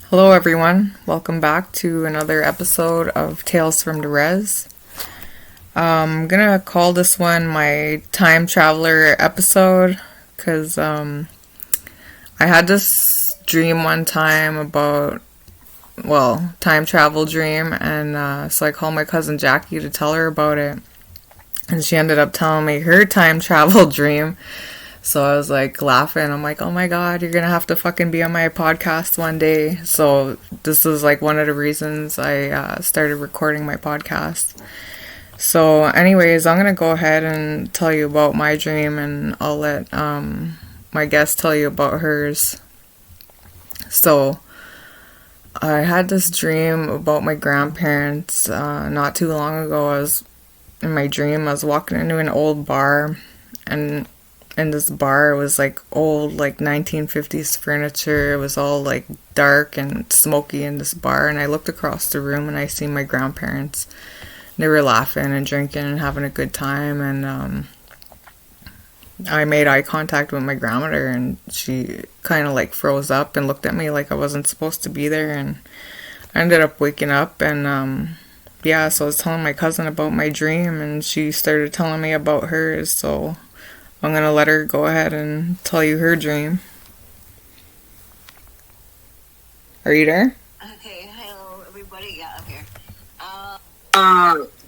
Hello, everyone. Welcome back to another episode of Tales from the Rez. I'm gonna call this one my time traveler episode because I had this dream one time about, time travel dream, and so I called my cousin Jackie to tell her about it, and she ended up telling me her time travel dream. So I was like laughing. I'm like, oh my God, you're gonna have to fucking be on my podcast one day. So this is like one of the reasons I started recording my podcast. So anyways, I'm gonna go ahead and tell you about my dream, and I'll let my guest tell you about hers. So I had this dream about my grandparents not too long ago. In my dream, I was walking into an old bar, and in this bar it was like old, like 1950s furniture. It was all like dark and smoky in this bar, and I looked across the room and I see my grandparents. They were laughing and drinking and having a good time, and I made eye contact with my grandmother, and she kind of like froze up and looked at me like I wasn't supposed to be there, and I ended up waking up, and so I was telling my cousin about my dream, and she started telling me about hers. So I'm gonna let her go ahead and tell you her dream. Are you there? Okay, hello everybody. Yeah, I'm here.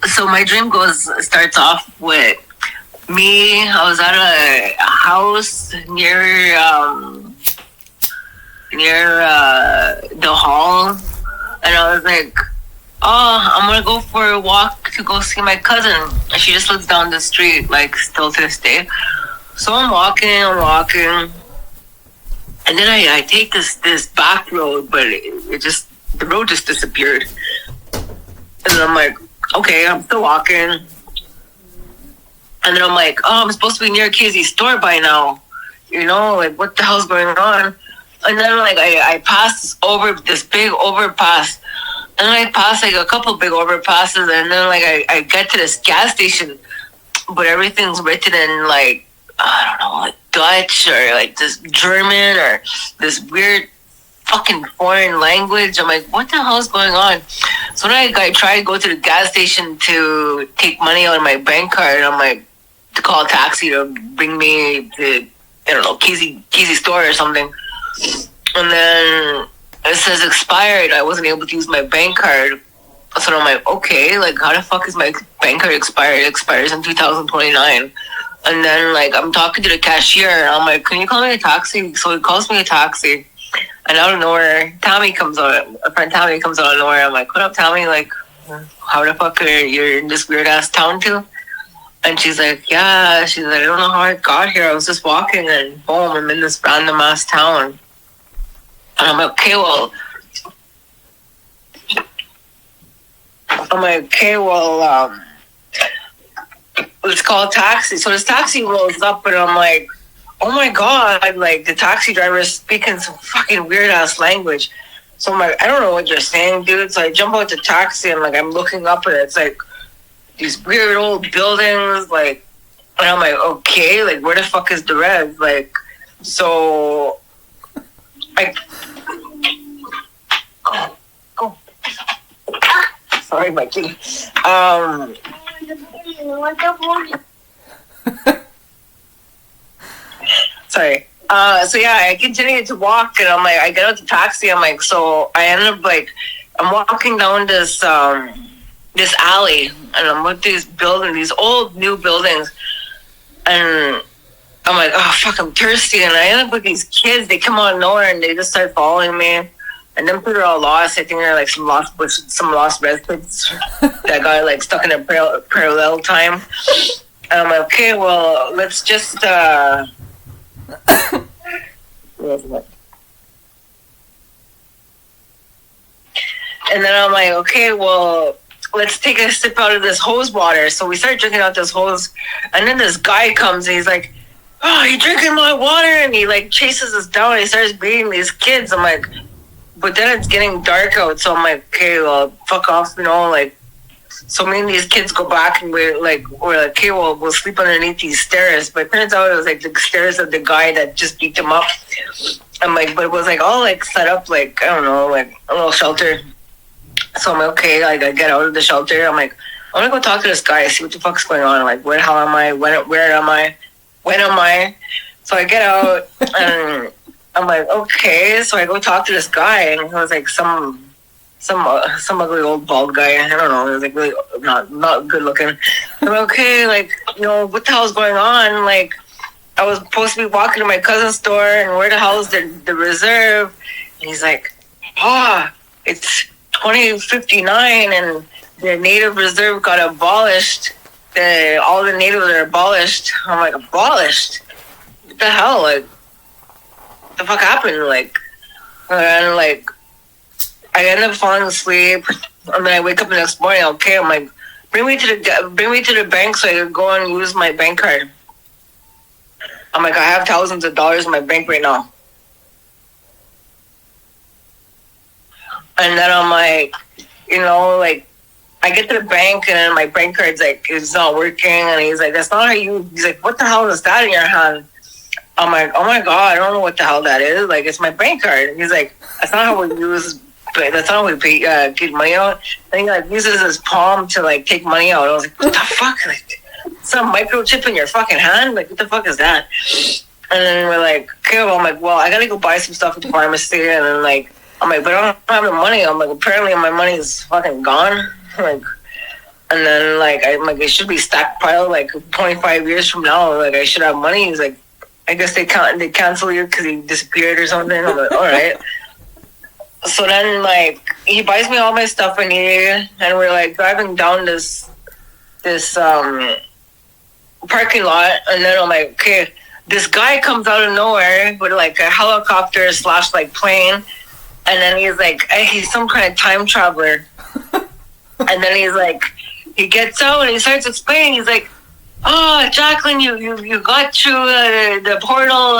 So my dream starts off with me. I was at a house near the hall, and I was like, "Oh, I'm gonna go for a walk to go see my cousin." And she just lives down the street, like still to this day. So I'm walking, and then I take this back road, but the road just disappeared. And then I'm like, okay, I'm still walking. And then I'm like, oh, I'm supposed to be near Casey's store by now. You know, like what the hell's going on? And then like I pass over this big overpass. And then I pass like a couple big overpasses, and then like I get to this gas station, but everything's written in like, I don't know, like Dutch or like this German or this weird fucking foreign language. I'm like, what the hell is going on? So then I try to go to the gas station to take money out of my bank card. I'm like, to call a taxi to bring me to, I don't know, Casey store or something. And then it says expired. I wasn't able to use my bank card. So I'm like, okay, like how the fuck is my bank card expired? It expires in 2029. And then like I'm talking to the cashier, and I'm like, can you call me a taxi? So he calls me a taxi, and out of nowhere, Tommy comes out. A friend Tommy comes out of nowhere. I'm like, what up, Tommy? Like, how the fuck are you in this weird ass town too? And she's like, yeah. She's like, I don't know how I got here. I was just walking, and boom, I'm in this random ass town. And I'm like, let's call a taxi. So this taxi rolls up, and I'm like, oh my God, like the taxi driver is speaking some fucking weird ass language. So I'm like, I don't know what you're saying, dude. So I jump out the taxi, and like I'm looking up, and it's like these weird old buildings, like, and I'm like, okay, like where the fuck is the Rez? Like, so I go. Sorry, Mikey. Sorry. So yeah, I continued to walk, and I'm like, I get out the taxi. I'm like, so I ended up like, I'm walking down this alley, and I'm with these old new buildings, and I'm like, oh fuck, I'm thirsty, and I end up with these kids. They come out of nowhere, and they just start following me. And then people are all lost. I think they're like some lost residents that got like stuck in a parallel time. And I'm like, okay, well, let's just and then I'm like, okay, well, let's take a sip out of this hose water. So we start drinking out this hose, and then this guy comes, and he's like, oh, you're drinking my water, and he like chases us down, and he starts beating these kids. I'm like, but then it's getting dark out, so I'm like, okay, well, fuck off, you know, like, So me and these kids go back and we're like, okay, well, we'll sleep underneath these stairs. But it turns out it was like the stairs of the guy that just beat them up. I'm like, but it was like all like set up like, I don't know, like a little shelter. So I'm like, okay, like I get out of the shelter. I'm like, I'm gonna go talk to this guy, see what the fuck's going on. Like, where the hell am I? Where am I? When am I? So I get out and I'm like, okay. So I go talk to this guy, and he was like some ugly old bald guy. I don't know. He was like really not good looking. I'm like, okay, like, you know, what the hell's going on? Like, I was supposed to be walking to my cousin's store, and where the hell is the reserve? And he's like, it's 2059, and the native reserve got abolished. All the natives are abolished. I'm like, abolished? What the hell? Like, what the fuck happened? Like, and like, I end up falling asleep, and then I wake up the next morning. Okay, I'm like, bring me to the bank so I can go and use my bank card. I'm like, I have thousands of dollars in my bank right now. And then I'm like, you know, like, I get to the bank and then my bank card's like, it's not working. And he's like, that's not how he's like, what the hell is that in your hand? I'm like, oh my God, I don't know what the hell that is. Like, it's my bank card. And he's like, that's not how we use, but that's not how we pay, get money out. And he like uses his palm to like take money out. I was like, what the fuck? Like, some microchip in your fucking hand? Like, what the fuck is that? And then we're like, okay, well, I'm like, well, I gotta go buy some stuff at the pharmacy. And then like, I'm like, but I don't have the money. I'm like, apparently my money is fucking gone. Like, and then like, I'm like, it should be stockpiled like 25 years from now. Like, I should have money. He's like, I guess they cancel you because he disappeared or something. I'm like, all right. So then like, he buys me all my stuff I need, and we're like driving down this parking lot, and then I'm like, okay, this guy comes out of nowhere with like a helicopter / like plane, and then he's like, hey, he's some kind of time traveler. And then he's like, he gets out and he starts explaining. He's like, oh, Jacqueline, you got through the portal.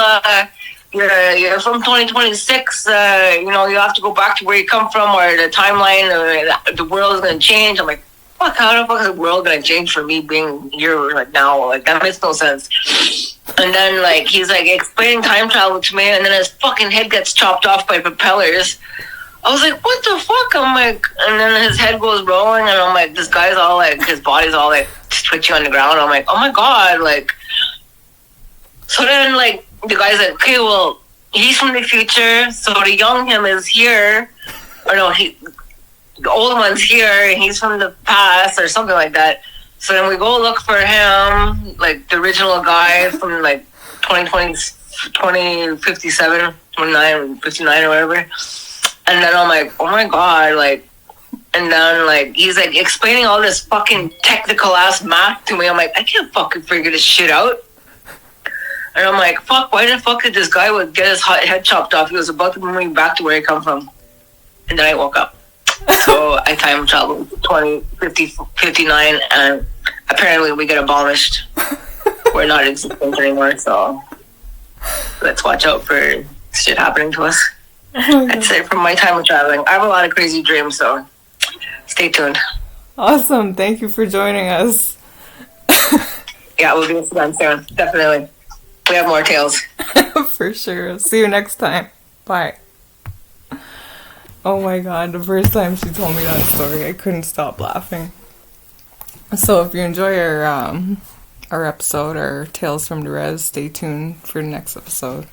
You're from 2026. You know, you have to go back to where you come from, or the timeline. The world is going to change. I'm like, fuck, how the fuck is the world going to change for me being here like now? Like, that makes no sense. And then like, he's like explaining time travel to me, and then his fucking head gets chopped off by propellers. I was like, what the fuck? I'm like, and then his head goes rolling, and I'm like, this guy's all like, his body's all like twitching on the ground. I'm like, oh my God, like. So then like, the guy's like, okay, well, he's from the future, so the young him is here. Or no, the old one's here, and he's from the past, or something like that. So then we go look for him, like the original guy from like 2057, 29, 59 or whatever. And then I'm like, oh my God, like, and then like, he's like explaining all this fucking technical ass math to me. I'm like, I can't fucking figure this shit out. And I'm like, fuck, why the fuck did this guy would get his head chopped off? He was about to bring me back to where he come from. And then I woke up. So I time traveled 59, and apparently we get abolished. We're not existent anymore, so let's watch out for shit happening to us. That's it from my time of traveling. I have a lot of crazy dreams, so stay tuned. Awesome. Thank you for joining us. Yeah, we'll do this again soon. Definitely. We have more tales. For sure. See you next time. Bye. Oh my God. The first time she told me that story, I couldn't stop laughing. So if you enjoy our episode, our Tales from the Rez, stay tuned for the next episode.